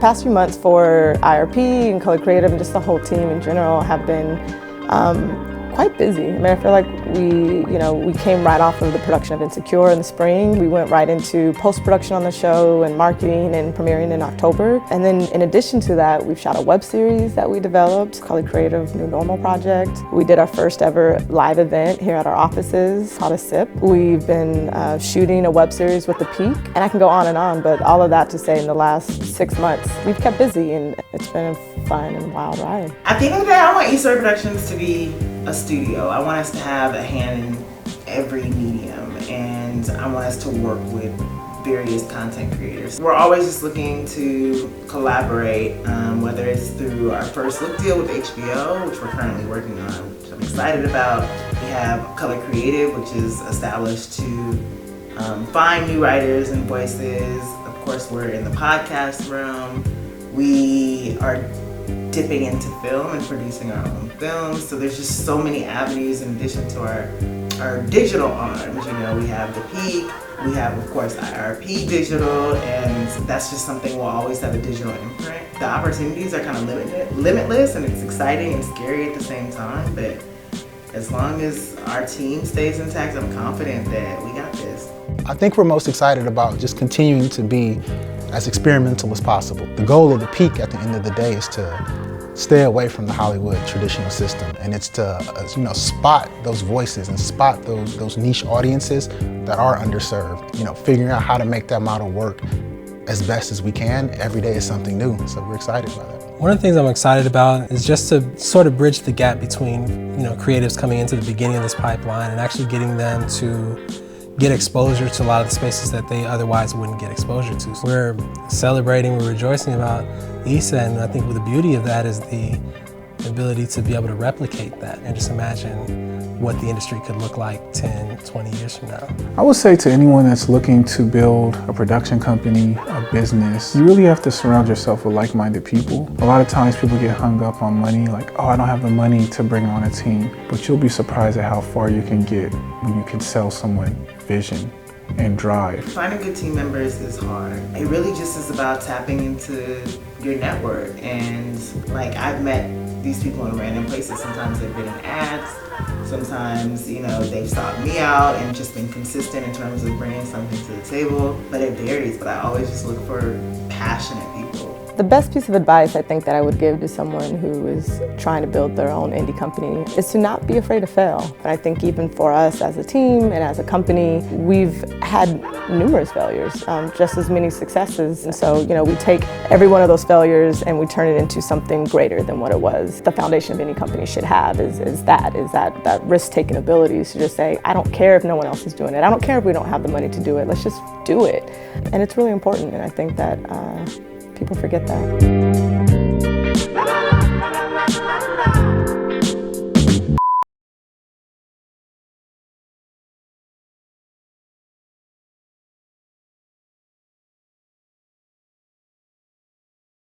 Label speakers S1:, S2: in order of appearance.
S1: past few months for IRP and Color Creative and just the whole team in general have been quite busy. I mean, I feel like we came right off of the production of Insecure in the spring. We went right into post-production on the show and marketing and premiering in October. And then in addition to that, we've shot a web series that we developed, Color Creative New Normal Project. We did our first ever live event here at our offices called A Sip. We've been shooting a web series with The Peak, and I can go on, but all of that to say in the last 6 months, we've kept busy and it's been a fun and wild ride.
S2: At the end of the day, I want Issa Rae Productions to be a studio. I want us to have a hand in every medium, and I want us to work with various content creators. We're always just looking to collaborate, whether it's through our first look deal with HBO, which we're currently working on, which I'm excited about. We have Color Creative, which is established to find new writers and voices. Of course, we're in the podcast realm. We are dipping into film and producing our own films. So there's just so many avenues in addition to our digital arms. You know, we have The Peak, we have, of course, IRP digital, and that's just something we'll always have a digital imprint. The opportunities are kind of limitless, and it's exciting and scary at the same time, but as long as our team stays intact, I'm confident that we got this.
S3: I think we're most excited about just continuing to be as experimental as possible. The goal of The Peak at the end of the day is to stay away from the Hollywood traditional system, and it's to spot those voices and spot those niche audiences that are underserved. Figuring out how to make that model work as best as we can. Every day is something new, so we're excited about that.
S4: One of the things I'm excited about is just to sort of bridge the gap between creatives coming into the beginning of this pipeline and actually getting them to get exposure to a lot of the spaces that they otherwise wouldn't get exposure to. So we're celebrating, we're rejoicing about Issa, and I think the beauty of that is the ability to be able to replicate that and just imagine what the industry could look like 10, 20 years from now.
S5: I would say to anyone that's looking to build a production company, a business, you really have to surround yourself with like-minded people. A lot of times people get hung up on money, like, oh, I don't have the money to bring on a team. But you'll be surprised at how far you can get when you can sell someone vision and drive.
S2: Finding good team members is hard. It really just is about tapping into your network, and I've met these people in random places. Sometimes they've been in ads, sometimes they've sought me out and just been consistent in terms of bringing something to the table, but it varies. But I always just look for passionate people.
S1: The best piece of advice I think that I would give to someone who is trying to build their own indie company is to not be afraid to fail. And I think even for us as a team and as a company, we've had numerous failures, just as many successes. And so, we take every one of those failures and we turn it into something greater than what it was. The foundation of any company should have is that risk-taking ability to just say, I don't care if no one else is doing it. I don't care if we don't have the money to do it. Let's just do it. And it's really important, and I think that people forget that.